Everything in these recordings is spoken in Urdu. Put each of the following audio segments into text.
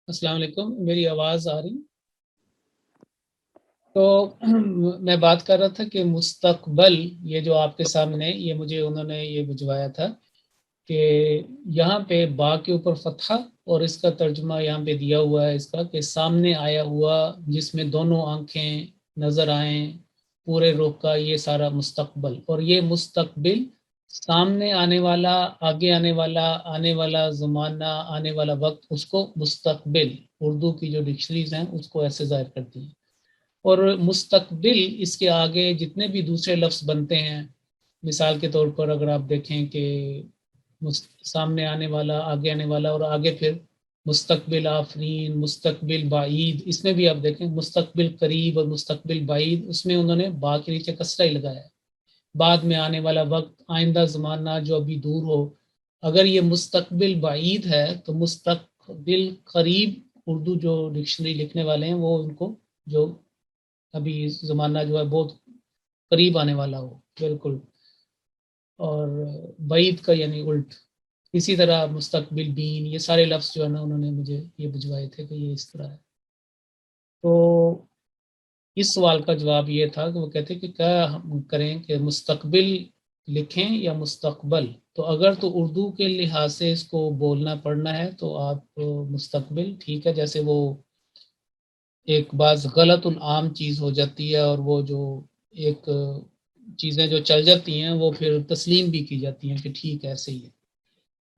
السلام علیکم، میری آواز آ رہی؟ تو میں بات کر رہا تھا کہ مستقبل، یہ جو آپ کے سامنے، یہ مجھے انہوں نے یہ بھجوایا تھا کہ یہاں پہ با کے اوپر فتحہ، اور اس کا ترجمہ یہاں پہ دیا ہوا ہے اس کا کہ سامنے آیا ہوا جس میں دونوں آنکھیں نظر آئیں پورے رخ کا، یہ سارا مستقبل. اور یہ مستقبل سامنے آنے والا زمانہ، آنے والا وقت، اس کو مستقبل، اردو کی جو ڈکشنریز ہیں اس کو ایسے ظاہر کرتی ہیں. اور مستقبل اس کے آگے جتنے بھی دوسرے لفظ بنتے ہیں، مثال کے طور پر اگر آپ دیکھیں کہ سامنے آنے والا، آگے آنے والا، اور آگے پھر مستقبل آفرین، مستقبل بعید، اس میں بھی آپ دیکھیں مستقبل قریب اور مستقبل بعید، اس میں انہوں نے با کے نیچے کسرہ ہی لگایا ہے. بعد میں آنے والا وقت، آئندہ زمانہ جو ابھی دور ہو. اگر یہ مستقبل بعید ہے تو مستقبل قریب، اردو جو ڈکشنری لکھنے والے ہیں وہ ان کو جو ابھی زمانہ جو ہے بہت قریب آنے والا ہو بالکل، اور بعید کا یعنی الٹ. اسی طرح مستقبل بین، یہ سارے لفظ جو ہے نا انہوں نے مجھے یہ بھجوائے تھے کہ یہ اس طرح ہے. تو اس سوال کا جواب یہ تھا کہ وہ کہتے کہ کیا ہم کریں کہ مستقبل لکھیں یا مستقبل. تو اگر تو اردو کے لحاظ سے اس کو بولنا پڑھنا ہے تو آپ مستقبل ٹھیک ہے، جیسے وہ ایک بعض غلط العام چیز ہو جاتی ہے، اور وہ جو ایک چیزیں جو چل جاتی ہیں وہ پھر تسلیم بھی کی جاتی ہیں کہ ٹھیک ہے ایسے ہی ہے.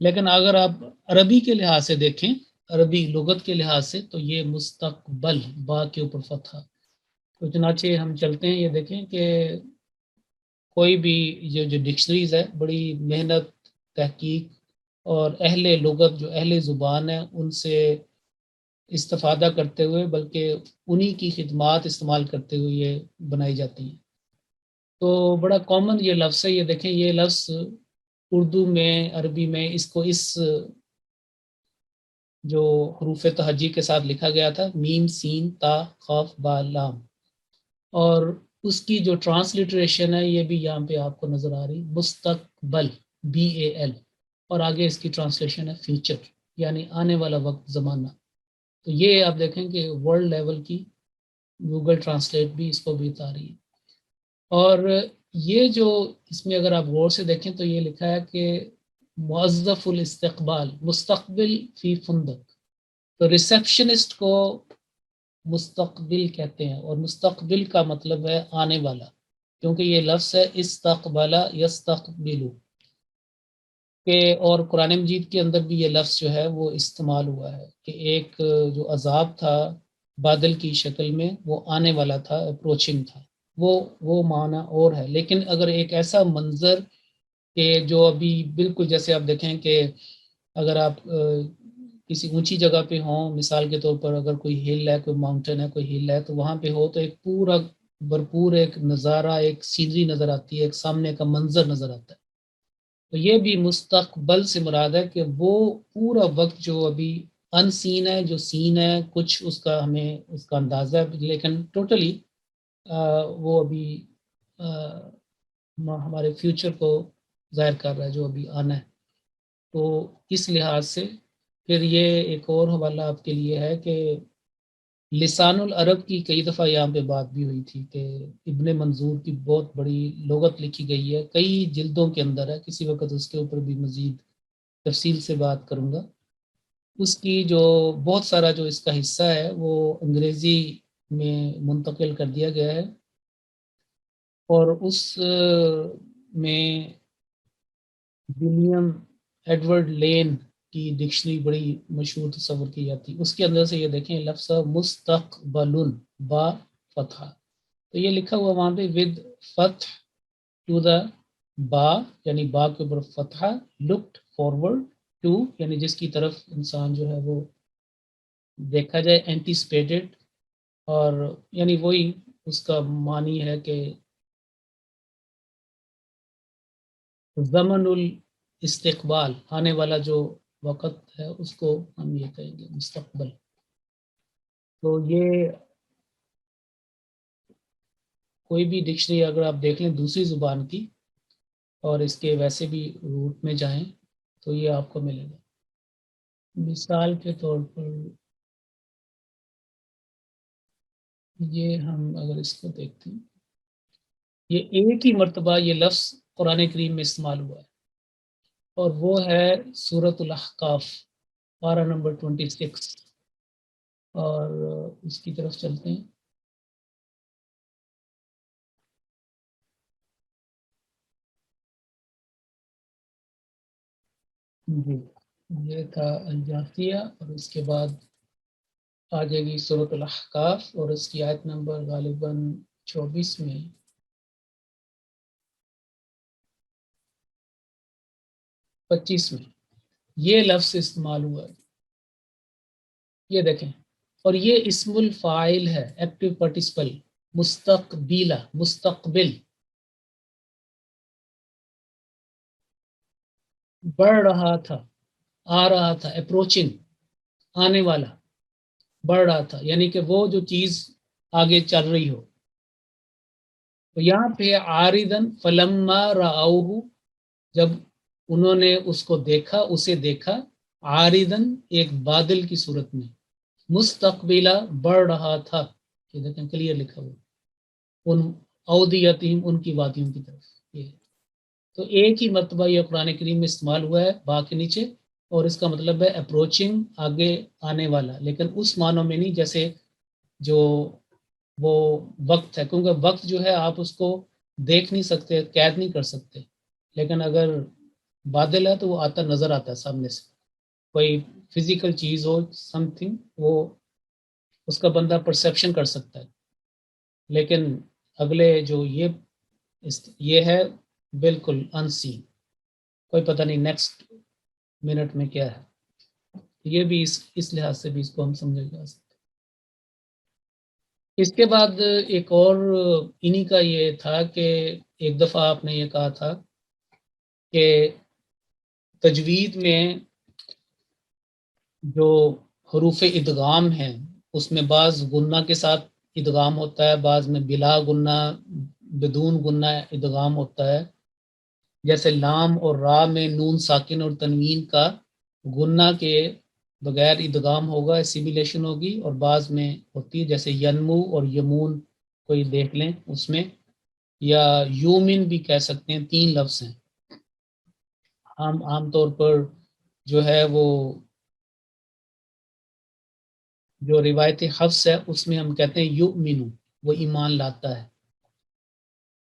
لیکن اگر آپ عربی کے لحاظ سے دیکھیں، عربی لغت کے لحاظ سے، تو یہ مستقبل، با کے اوپر فتحہ. تو چنانچہ ہم چلتے ہیں، یہ دیکھیں کہ کوئی بھی جو ڈکشنریز ہے بڑی محنت، تحقیق اور اہل لغت جو اہل زبان ہے ان سے استفادہ کرتے ہوئے، بلکہ انہی کی خدمات استعمال کرتے ہوئے یہ بنائی جاتی ہیں. تو بڑا کامن یہ لفظ ہے، یہ دیکھیں یہ لفظ اردو میں، عربی میں اس کو اس جو حروف تہجی کے ساتھ لکھا گیا تھا، میم سین تا خاف با لام، اور اس کی جو ٹرانسلیٹریشن ہے یہ بھی یہاں پہ آپ کو نظر آ رہی، مستقبل، BAL، اور آگے اس کی ٹرانسلیشن ہے فیوچر، یعنی آنے والا وقت، زمانہ. تو یہ آپ دیکھیں کہ ورلڈ لیول کی گوگل ٹرانسلیٹ بھی اس کو بھی بتا رہی ہے. اور یہ جو اس میں اگر آپ غور سے دیکھیں تو یہ لکھا ہے کہ موظف الاستقبال مستقبل فی فندق. تو ریسیپشنسٹ کو مستقبل کہتے ہیں، اور مستقبل کا مطلب ہے آنے والا، کیونکہ یہ لفظ ہے استقبل یستقبل کہ، اور قرآن مجید کے اندر بھی یہ لفظ جو ہے وہ استعمال ہوا ہے کہ ایک جو عذاب تھا بادل کی شکل میں، وہ آنے والا تھا، اپروچنگ تھا. وہ معنی اور ہے. لیکن اگر ایک ایسا منظر کہ جو ابھی بالکل، جیسے آپ دیکھیں کہ اگر آپ کسی اونچی جگہ پہ ہوں، مثال کے طور پر اگر کوئی ہل ہے، کوئی ماؤنٹین ہے، کوئی ہل ہے، تو وہاں پہ ہو تو ایک پورا بھرپور ایک نظارہ، ایک سینری نظر آتی ہے، ایک سامنے کا منظر نظر آتا ہے. تو یہ بھی مستقبل سے مراد ہے کہ وہ پورا وقت جو ابھی ان سین ہے، جو سین ہے کچھ اس کا ہمیں اس کا اندازہ ہے، لیکن ٹوٹلی وہ ابھی ہمارے فیوچر کو ظاہر کر رہا ہے جو ابھی آنا ہے. تو اس لحاظ سے پھر یہ ایک اور حوالہ آپ کے لیے ہے کہ لسان العرب کی کئی دفعہ یہاں پہ بات بھی ہوئی تھی کہ ابن منظور کی بہت بڑی لغت لکھی گئی ہے، کئی جلدوں کے اندر ہے، کسی وقت اس کے اوپر بھی مزید تفصیل سے بات کروں گا. اس کی جو بہت سارا جو اس کا حصہ ہے وہ انگریزی میں منتقل کر دیا گیا ہے، اور اس میں ولیم ایڈورڈ لین کی ڈکشنری بڑی مشہور تصور کی جاتی ہے. اس کے اندر سے یہ دیکھیں لفظ مستقبل با فتح، تو یہ لکھا ہوا وہاں پہ ود فتح ٹو دا با، یعنی با کے اوپر فتح، لکڈ فارورڈ ٹو، یعنی جس کی طرف انسان جو ہے وہ دیکھا جائے، اینٹیسپیٹڈ، اور یعنی وہی اس کا معنی ہے کہ زمن الاستقبال، آنے والا جو وقت ہے اس کو ہم یہ کہیں گے مستقبل. تو یہ کوئی بھی ڈکشنری اگر آپ دیکھ لیں دوسری زبان کی اور اس کے ویسے بھی روٹ میں جائیں تو یہ آپ کو ملے گا. مثال کے طور پر یہ ہم اگر اس کو دیکھتے ہیں، یہ ایک ہی مرتبہ یہ لفظ قرآن کریم میں استعمال ہوا ہے، اور وہ ہے سورۃ الاحقاف، پارہ نمبر 26، اور اس کی طرف چلتے ہیں۔ جی، یہ تھا الجاثیہ، اور اس کے بعد آ جائے گی سورۃ الاحقاف، اور اس کی آیت نمبر غالباً 24 میں، 25 میں یہ لفظ استعمال ہوا ہے۔ یہ دیکھیں، اور یہ اسم الفاعل ہے، ایکٹیو پارٹیسپل، مستقبیلا، مستقبل، بڑھ رہا تھا، آ رہا تھا، اپروچنگ، آنے والا، بڑھ رہا تھا، یعنی کہ وہ جو چیز آگے چل رہی ہو۔ تو یہاں پہ عارضاً فلما رأوہ، جب انہوں نے اس کو دیکھا، اسے دیکھا، عارضاً ایک بادل کی صورت میں، مستقبلا، بڑھ رہا تھا، یہ دیکھیں کلیئر لکھا ہوا، ان اودیتہم، ان کی وادیوں کی طرف۔ یہ تو ایک ہی مرتبہ یہ قرآن کریم میں استعمال ہوا ہے با کے نیچے، اور اس کا مطلب ہے اپروچنگ، آگے آنے والا، لیکن اس معنوں میں نہیں جیسے جو وہ وقت ہے، کیونکہ وقت جو ہے آپ اس کو دیکھ نہیں سکتے، قید نہیں کر سکتے، لیکن اگر بادل ہے تو وہ آتا نظر آتا ہے سامنے سے، کوئی فزیکل چیز ہو، سم تھنگ، وہ اس کا بندہ پرسیپشن کر سکتا ہے، لیکن اگلے جو یہ ہے بالکل ان سین، کوئی پتہ نہیں نیکسٹ منٹ میں کیا ہے۔ یہ بھی اس لحاظ سے بھی اس کو ہم سمجھا جا سکتے۔ اس کے بعد ایک اور انہی کا یہ تھا کہ ایک دفعہ آپ نے یہ کہا تھا کہ تجوید میں جو حروف ادغام ہیں اس میں بعض غنہ کے ساتھ ادغام ہوتا ہے، بعض میں بلا غنہ، بدون غنہ ادغام ہوتا ہے، جیسے لام اور را میں نون ساکن اور تنوین کا غنہ کے بغیر ادغام ہوگا، اسیمیلیشن ہوگی، اور بعض میں ہوتی ہے جیسے ینمو اور یمون، کوئی دیکھ لیں اس میں، یا یومن بھی کہہ سکتے ہیں، 3 لفظ ہیں۔ عام طور پر جو ہے وہ جو روایت حفص ہے اس میں ہم کہتے ہیں یؤمنو، وہ ایمان لاتا ہے،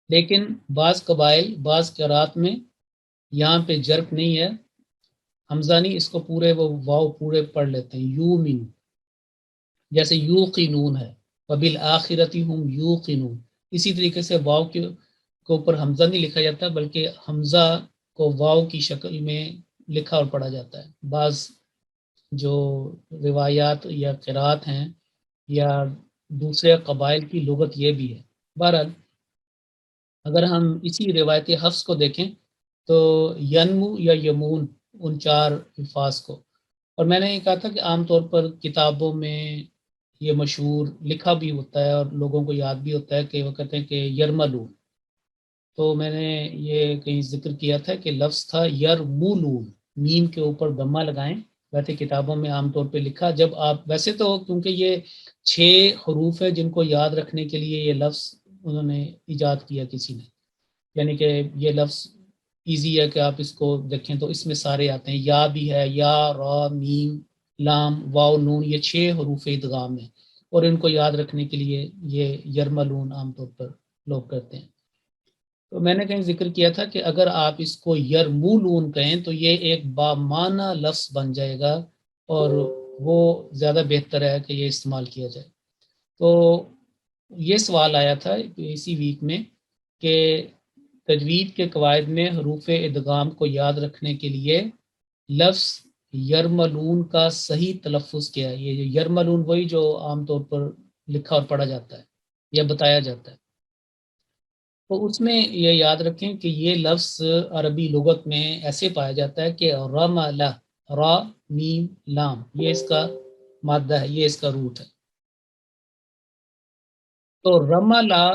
لیکن بعض قبائل، بعض قرات میں یہاں پہ جرک نہیں ہے، حمزہ نہیں، اس کو پورے وہ واو پورے پڑھ لیتے ہیں، یؤمنو، جیسے یوقنون ہے، وبالآخرۃ ہم یوقنون، اسی طریقے سے واو کے اوپر حمزہ نہیں لکھا جاتا، بلکہ حمزہ کو واو کی شکل میں لکھا اور پڑھا جاتا ہے۔ بعض جو روایات یا قرات ہیں یا دوسرے قبائل کی لغت یہ بھی ہے۔ بہرحال اگر ہم اسی روایتی حفظ کو دیکھیں تو ینمو یا یمون، ان 4 الفاظ کو، اور میں نے یہ کہا تھا کہ عام طور پر کتابوں میں یہ مشہور لکھا بھی ہوتا ہے اور لوگوں کو یاد بھی ہوتا ہے کہ وہ کہتے ہیں کہ یرملون، تو میں نے یہ کہیں ذکر کیا تھا کہ لفظ تھا یرمولون، میم کے اوپر ضمہ لگائیں، ویسے کتابوں میں عام طور پہ لکھا، جب آپ ویسے تو کیونکہ یہ 6 حروف ہے جن کو یاد رکھنے کے لیے یہ لفظ انہوں نے ایجاد کیا کسی نے، یعنی کہ یہ لفظ ایزی ہے کہ آپ اس کو دیکھیں تو اس میں سارے آتے ہیں، یا بھی ہے، یا، را، میم، لام، واو، نون، یہ 6 حروف ادغام ہیں، اور ان کو یاد رکھنے کے لیے یہ یرملون عام طور پر لوگ کرتے ہیں۔ تو میں نے کہیں ذکر کیا تھا کہ اگر آپ اس کو یرمولون کہیں تو یہ ایک بامعنی لفظ بن جائے گا، اور وہ زیادہ بہتر ہے کہ یہ استعمال کیا جائے۔ تو یہ سوال آیا تھا اسی ویک میں کہ تجوید کے قواعد میں حروف ادغام کو یاد رکھنے کے لیے لفظ یرملون کا صحیح تلفظ کیا ہے۔ یہ یرملون وہی جو عام طور پر لکھا اور پڑھا جاتا ہے یا بتایا جاتا ہے، تو اس میں یہ یاد رکھیں کہ یہ لفظ عربی لغت میں ایسے پایا جاتا ہے کہ رملا، را، میم، لام، یہ اس کا مادہ ہے، یہ اس کا روٹ ہے، تو رملا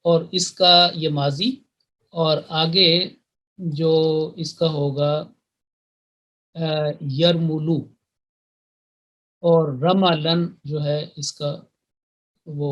اور اس کا یہ ماضی، اور آگے جو اس کا ہوگا یرملو، اور رملن جو ہے اس کا وہ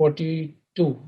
42,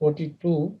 42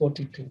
42,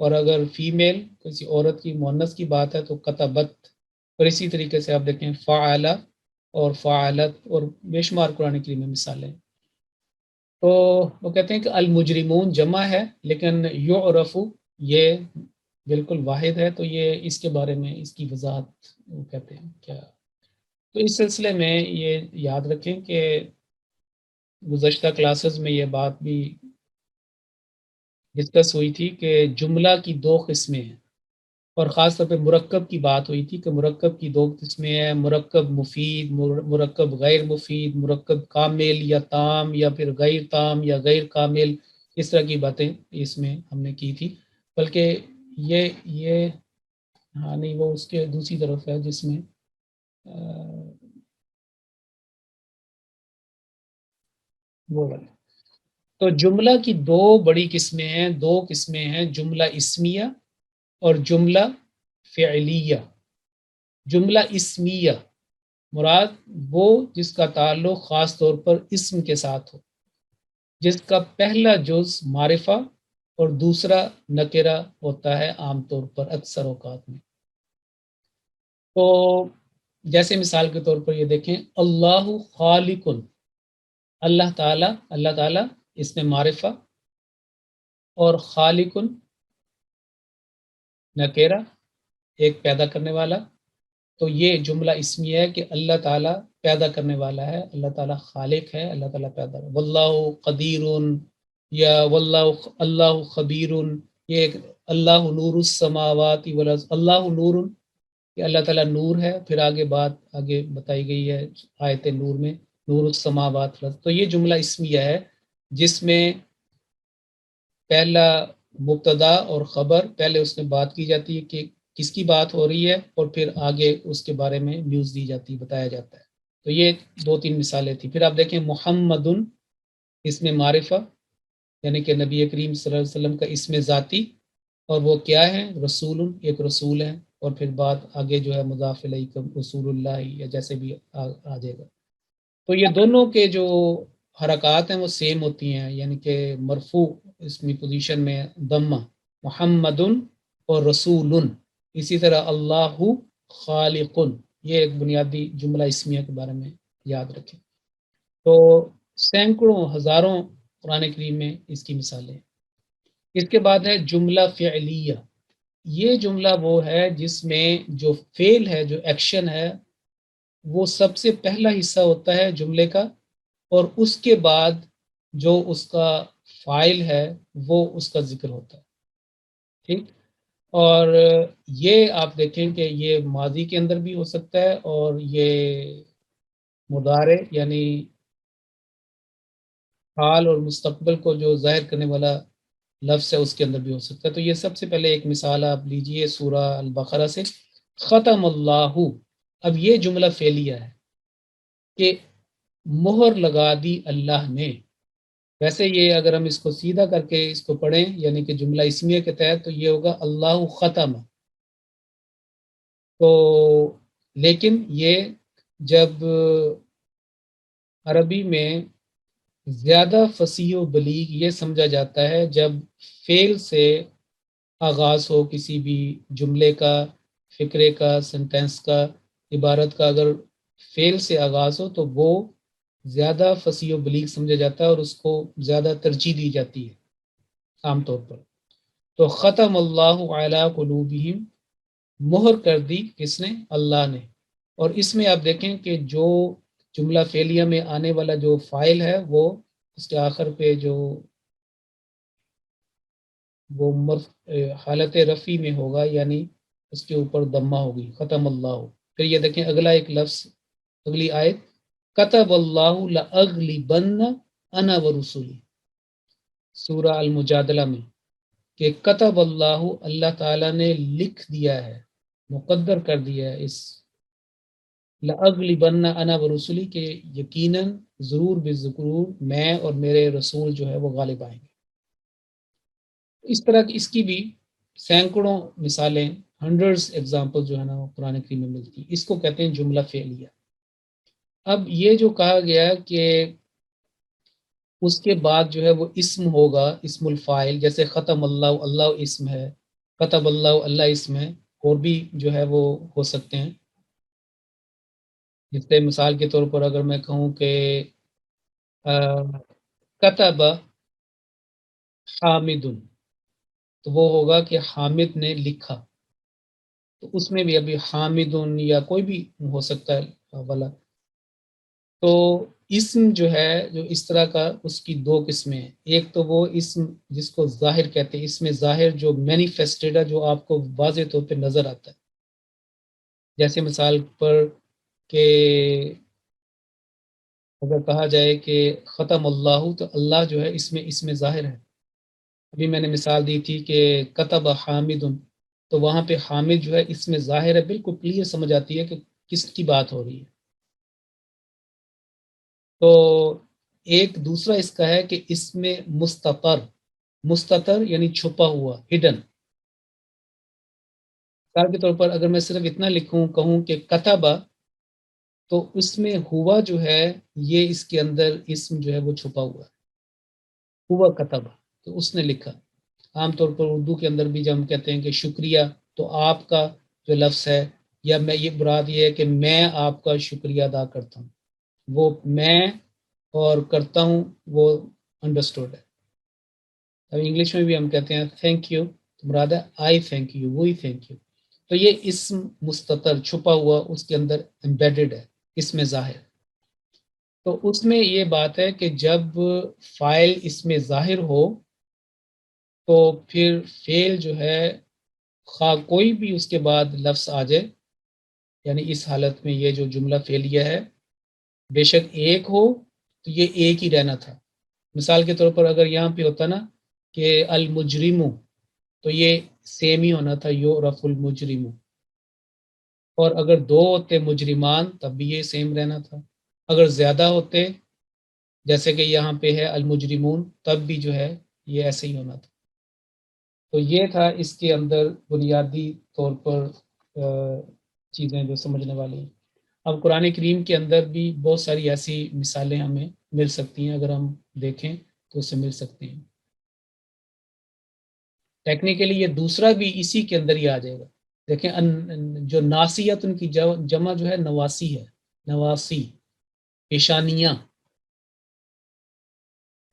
اور اگر فیمیل کسی عورت کی مؤنث کی بات ہے تو کتبت، اور اسی طریقے سے آپ دیکھیں فعلا اور فعلت اور بے شمار قرآن کریم میں مثالیں. تو وہ کہتے ہیں کہ المجرمون جمع ہے لیکن یعرف یہ بالکل واحد ہے، تو یہ اس کے بارے میں اس کی وضاحت وہ کہتے ہیں کیا. تو اس سلسلے میں یہ یاد رکھیں کہ گزشتہ کلاسز میں یہ بات بھی ڈسکس ہوئی تھی کہ جملہ کی دو قسمیں ہیں، اور خاص طور پہ مرکب کی بات ہوئی تھی کہ مرکب کی دو قسمیں ہیں، مرکب مفید، مرکب غیر مفید، مرکب کامل یا تام یا پھر غیر تام یا غیر کامل، اس طرح کی باتیں اس میں ہم نے کی تھی. بلکہ یہ ہاں نہیں، وہ اس کے دوسری طرف ہے جس میں وہ والا. تو جملہ کی دو بڑی قسمیں ہیں، دو قسمیں ہیں، جملہ اسمیہ اور جملہ فعلیہ. جملہ اسمیہ مراد وہ جس کا تعلق خاص طور پر اسم کے ساتھ ہو، جس کا پہلا جز معرفہ اور دوسرا نکرہ ہوتا ہے عام طور پر اکثر اوقات میں. تو جیسے مثال کے طور پر یہ دیکھیں اللہ خالق، اللہ تعالیٰ اس میں معرفہ، اور خالق نکرہ ایک پیدا کرنے والا. تو یہ جملہ اسمیہ ہے کہ اللہ تعالیٰ پیدا کرنے والا ہے، اللہ تعالیٰ خالق ہے، اللہ تعالیٰ پیدا. واللہ قدیر یا واللہ اللہ خبیر، یہ ایک اللہ نور السماوات والارض، اللہ نور کہ اللہ تعالیٰ نور ہے. پھر آگے بات آگے بتائی گئی ہے آیت نور میں، نور السماوات والارض. تو یہ جملہ اسمیہ ہے جس میں پہلا مبتدا اور خبر، پہلے اس میں بات کی جاتی ہے کہ کس کی بات ہو رہی ہے، اور پھر آگے اس کے بارے میں نیوز دی جاتی ہے، بتایا جاتا ہے. تو یہ دو تین مثالیں تھیں. پھر آپ دیکھیں محمد، اس میں معرفہ یعنی کہ نبی کریم صلی اللہ علیہ وسلم کا اسم ذاتی، اور وہ کیا ہے؟ رسول، ایک رسول ہے. اور پھر بات آگے جو ہے مضاف الیہ رسول اللہ یا جیسے بھی آ جائے گا. تو یہ دونوں کے جو حرکات ہیں وہ سیم ہوتی ہیں، یعنی کہ مرفوع اس میں پوزیشن میں ضمہ محمد اور رسول. اسی طرح اللہ خالق، یہ ایک بنیادی جملہ اسمیہ کے بارے میں یاد رکھیں. تو سینکڑوں ہزاروں قرآن کریم میں اس کی مثالیں. اس کے بعد ہے جملہ فعلیہ. یہ جملہ وہ ہے جس میں جو فعل ہے، جو ایکشن ہے، وہ سب سے پہلا حصہ ہوتا ہے جملے کا، اور اس کے بعد جو اس کا فاعل ہے وہ اس کا ذکر ہوتا ہے. ٹھیک. اور یہ آپ دیکھیں کہ یہ ماضی کے اندر بھی ہو سکتا ہے، اور یہ مضارع یعنی حال اور مستقبل کو جو ظاہر کرنے والا لفظ ہے اس کے اندر بھی ہو سکتا ہے. تو یہ سب سے پہلے ایک مثال آپ لیجئے سورہ البقرہ سے، ختم اللہ. اب یہ جملہ فعلیہ ہے کہ مہر لگا دی اللہ نے. ویسے یہ اگر ہم اس کو سیدھا کر کے اس کو پڑھیں یعنی کہ جملہ اسمیہ کے تحت تو یہ ہوگا اللہ ختم. تو لیکن یہ جب عربی میں زیادہ فصیح و بلیغ یہ سمجھا جاتا ہے جب فعل سے آغاز ہو کسی بھی جملے کا، فقرے کا، سنٹینس کا، عبارت کا، اگر فعل سے آغاز ہو تو وہ زیادہ فصیح و بلیغ سمجھا جاتا ہے اور اس کو زیادہ ترجیح دی جاتی ہے عام طور پر. تو ختم اللہ علی قلوبہم، مہر کر دی کس نے؟ اللہ نے. اور اس میں آپ دیکھیں کہ جو جملہ فعلیہ میں آنے والا جو فاعل ہے وہ اس کے آخر پہ جو وہ حالت رفع میں ہوگا، یعنی اس کے اوپر ضمہ ہوگی، ختم اللہ. پھر یہ دیکھیں اگلا ایک لفظ، اگلی آیت، کتب اللہ لأغلبن انا ورسولی، سورہ المجادلہ میں، کہ کتب اللہ، اللہ تعالیٰ نے لکھ دیا ہے، مقدر کر دیا ہے اس لأغلبن انا ورسولی کہ یقیناً ضرور بضرور میں اور میرے رسول جو ہے وہ غالب آئیں گے. اس طرح کی اس کی بھی سینکڑوں مثالیں، ہنڈریڈز ایگزامپل جو ہے نا وہ قرآن کریم میں ملتی ہیں. اس کو کہتے ہیں جملہ فعلیہ. اب یہ جو کہا گیا کہ اس کے بعد جو ہے وہ اسم ہوگا، اسم الفاعل، جیسے ختم اللہ، اللہ اسم ہے، کتب اللہ، اللہ اس میں اور بھی جو ہے وہ ہو سکتے ہیں. جس سے مثال کے طور پر اگر میں کہوں کہ کتب حامد، تو وہ ہوگا کہ حامد نے لکھا. تو اس میں بھی ابھی حامد یا کوئی بھی ہو سکتا ہے والا. تو اسم جو ہے جو اس طرح کا، اس کی دو قسمیں ہیں. ایک تو وہ اسم جس کو ظاہر کہتے ہیں، اس میں ظاہر جو مینیفیسٹڈ ہے، جو آپ کو واضح طور پہ نظر آتا ہے. جیسے مثال پر کہ اگر کہا جائے کہ ختم اللہ، تو اللہ جو ہے اس میں ظاہر ہے. ابھی میں نے مثال دی تھی کہ کتب حامد، تو وہاں پہ حامد جو ہے اس میں ظاہر ہے، بالکل کلیئر سمجھ آتی ہے کہ کس کی بات ہو رہی ہے. تو ایک دوسرا اس کا ہے کہ اس میں مستتر، مستتر یعنی چھپا ہوا، ہڈن. مثال کے طور پر اگر میں صرف اتنا لکھوں، کہوں کہ کتبہ، تو اس میں ہوا جو ہے یہ اس کے اندر اسم جو ہے وہ چھپا ہوا ہے. ہوا کتبہ، تو اس نے لکھا. عام طور پر اردو کے اندر بھی جب ہم کہتے ہیں کہ شکریہ، تو آپ کا جو لفظ ہے، یا میں یہ مراد یہ ہے کہ میں آپ کا شکریہ ادا کرتا ہوں. وہ میں اور کرتا ہوں وہ انڈرسٹوڈ ہے. اب انگلش میں بھی ہم کہتے ہیں تھینک یو، تو مراد ہے آئی تھینک یو، وہی تھینک یو. تو یہ اسم مستتر چھپا ہوا اس کے اندر امبیڈڈ ہے، اس میں ظاہر. تو اس میں یہ بات ہے کہ جب فائل اس میں ظاہر ہو، تو پھر فعل جو ہے خواہ کوئی بھی اس کے بعد لفظ آ جائے، یعنی اس حالت میں یہ جو جملہ فعلیہ ہے بے شک ایک ہو، تو یہ ایک ہی رہنا تھا. مثال کے طور پر اگر یہاں پہ ہوتا نا کہ المجرم، تو یہ سیم ہی ہونا تھا، یعرف المجرم. اور اگر دو ہوتے مجرمان، تب بھی یہ سیم رہنا تھا. اگر زیادہ ہوتے، جیسے کہ یہاں پہ ہے المجرمون، تب بھی جو ہے یہ ایسے ہی ہونا تھا. تو یہ تھا اس کے اندر بنیادی طور پر چیزیں جو سمجھنے والی ہیں. اب قرآن کریم کے اندر بھی بہت ساری ایسی مثالیں ہمیں مل سکتی ہیں، اگر ہم دیکھیں تو اس سے مل سکتی ہیں. ٹیکنیکلی یہ دوسرا بھی اسی کے اندر ہی آ جائے گا. دیکھیں جو ناسیت، ان کی جمع جو ہے نواسی ہے، نواسی، پیشانیاں.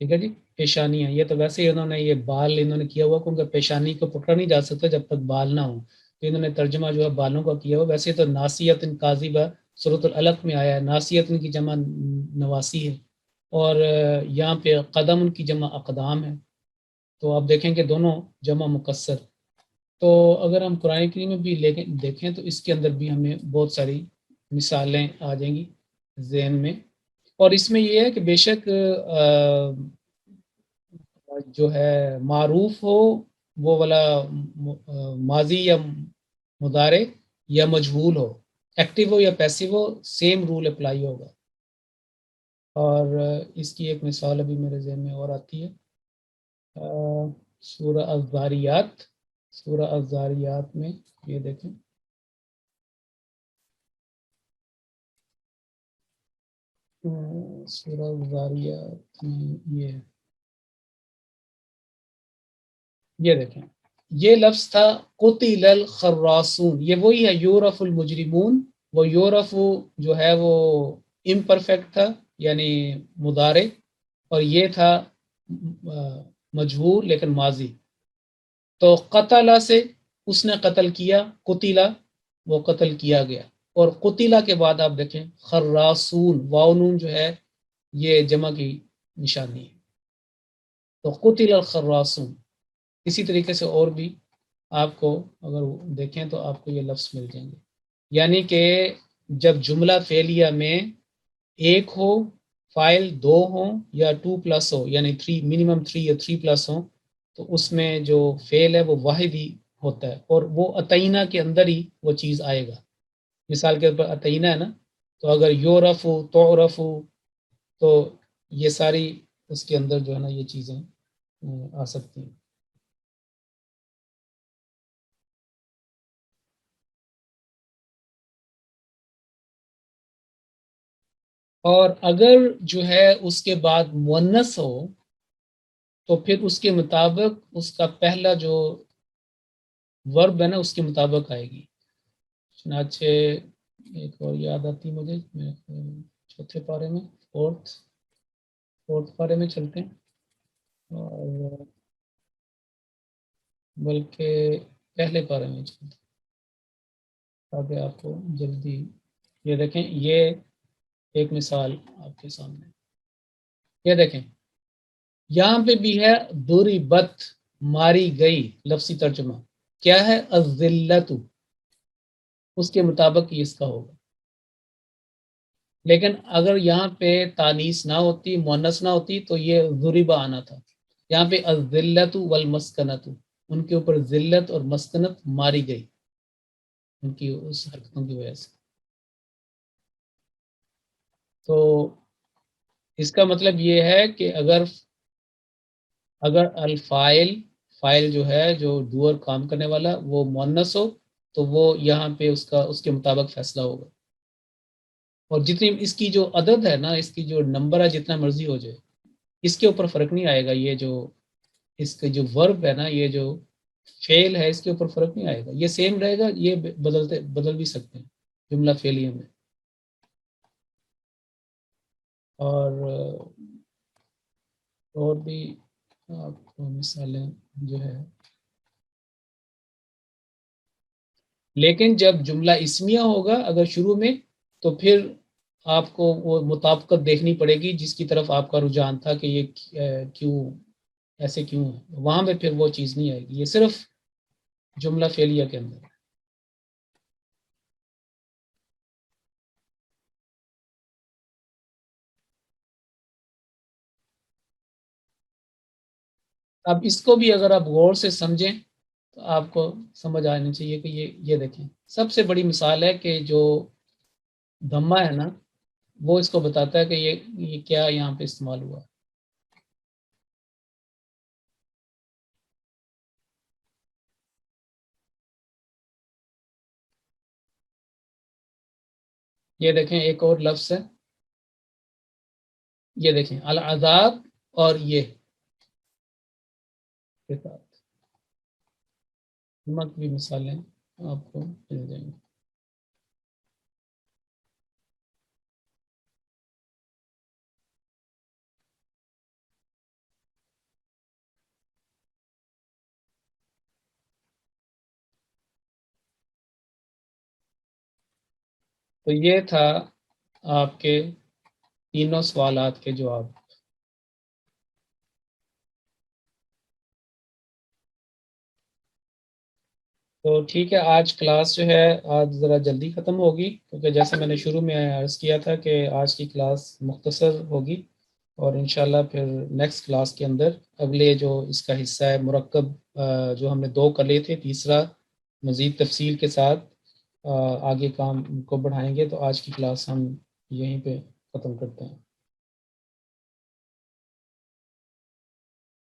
ٹھیک ہے جی، پیشانیاں. یہ تو ویسے ہی انہوں نے یہ بال انہوں نے کیا ہوا، کیونکہ پیشانی کو پکڑا نہیں جا سکتا جب تک بال نہ ہو، تو انہوں نے ترجمہ جو ہے بالوں کا کیا ہوا. ویسے تو ناسیت کاذبہ سورۃ العلق میں آیا ہے، ناسیت کی جمع نواسی ہے. اور یہاں پہ قدم ان کی جمع اقدام ہے. تو آپ دیکھیں کہ دونوں جمع مکسر. تو اگر ہم قرآن کریم میں بھی دیکھیں تو اس کے اندر بھی ہمیں بہت ساری مثالیں آ جائیں گی ذہن میں. اور اس میں یہ ہے کہ بے شک جو ہے معروف ہو وہ والا ماضی یا مضارع، یا مجہول ہو، ایکٹیو ہو یا پیسیو ہو، سیم رول اپلائی ہوگا. اور اس کی ایک مثال ابھی میرے ذہن میں اور آتی ہے، سورہ الذاریات. سورہ الذاریات میں یہ دیکھیں، سورہ الذاریات میں یہ دیکھیں، یہ لفظ تھا قتل الخراصون. یہ وہی ہے یورف المجرمون. وہ یورف جو ہے وہ امپرفیکٹ تھا، یعنی مضارع، اور یہ تھا مجہول لیکن ماضی. تو قتل سے اس نے قتل کیا، قتلا وہ قتل کیا گیا. اور قتلا کے بعد آپ دیکھیں خراصون، واؤنون جو ہے یہ جمع کی نشانی ہے. تو قتل الخراصون. اسی طریقے سے اور بھی آپ کو اگر دیکھیں تو آپ کو یہ لفظ مل جائیں گے. یعنی کہ جب جملہ فعلیہ میں ایک ہو، فائل دو ہوں یا 2+ ہو، یعنی 3، منیمم 3 یا 3+ ہوں، تو اس میں جو فعل ہے وہ واحد ہی ہوتا ہے، اور وہ اتینہ کے اندر ہی وہ چیز آئے گا. مثال کے طور پر اتینہ ہے نا، تو اگر یورف ہو، تعرف ہو، تو یہ ساری اس کے اندر جو ہے نا یہ چیزیں آ سکتی ہیں. اور اگر جو ہے اس کے بعد مؤنث ہو، تو پھر اس کے مطابق اس کا پہلا جو ورب ہے نا اس کے مطابق آئے گی. چنانچہ ایک اور یاد آتی مجھے چوتھے پارے میں فورتھ پارے میں چلتے ہیں، اور بلکہ پہلے پارے میں چلتے ہیں تاکہ آپ کو جلدی. یہ دیکھیں، یہ ایک مثال آپ کے سامنے، یہ دیکھیں یہاں پہ بھی ہے دوری بت، ماری گئی. لفظی ترجمہ کیا ہے؟ الذلت، اس کے مطابق یہ اس کا ہوگا. لیکن اگر یہاں پہ تانیث نہ ہوتی، مؤنث نہ ہوتی، تو یہ ضربہ آنا تھا. یہاں پہ الذلت والمسکنت، ان کے اوپر ذلت اور مسکنت ماری گئی ان کی اس حرکتوں کی وجہ سے. تو اس کا مطلب یہ ہے کہ اگر فائل جو ہے، جو ڈوئر کام کرنے والا، وہ مؤنث ہو تو وہ یہاں پہ اس کے مطابق فیصلہ ہوگا. اور جتنی اس کی جو عدد ہے نا، اس کی جو نمبر ہے، جتنا مرضی ہو جائے، اس کے اوپر فرق نہیں آئے گا. یہ جو اس کا جو ورب ہے نا، یہ جو فعل ہے، اس کے اوپر فرق نہیں آئے گا. یہ سیم رہے گا. یہ بدل بھی سکتے ہیں جملہ فعلیہ میں. اور بھی آپ کو مثالیں جو ہے. لیکن جب جملہ اسمیہ ہوگا اگر شروع میں، تو پھر آپ کو وہ مطابقت دیکھنی پڑے گی جس کی طرف آپ کا رجحان تھا کہ یہ کیوں ایسے کیوں ہے. وہاں پہ پھر وہ چیز نہیں آئے گی. یہ صرف جملہ فعلیہ کے اندر. اب اس کو بھی اگر آپ غور سے سمجھیں تو آپ کو سمجھ آنی چاہیے کہ یہ دیکھیں، سب سے بڑی مثال ہے کہ جو دھما ہے نا، وہ اس کو بتاتا ہے کہ یہ کیا یہاں پہ استعمال ہوا. یہ دیکھیں ایک اور لفظ ہے، یہ دیکھیں العذاب، اور یہ کے ساتھ نمک بھی مثالیں آپ کو مل جائیں گی. تو یہ تھا آپ کے تینوں سوالات کے جواب. تو ٹھیک ہے، آج کلاس جو ہے آج ذرا جلدی ختم ہوگی، کیونکہ جیسے میں نے شروع میں عرض کیا تھا کہ آج کی کلاس مختصر ہوگی. اور انشاءاللہ پھر نیکسٹ کلاس کے اندر اگلے جو اس کا حصہ ہے مرکب، جو ہم نے 2 کر لیے تھے، تیسرا مزید تفصیل کے ساتھ آگے کام کو بڑھائیں گے. تو آج کی کلاس ہم یہیں پہ ختم کرتے ہیں.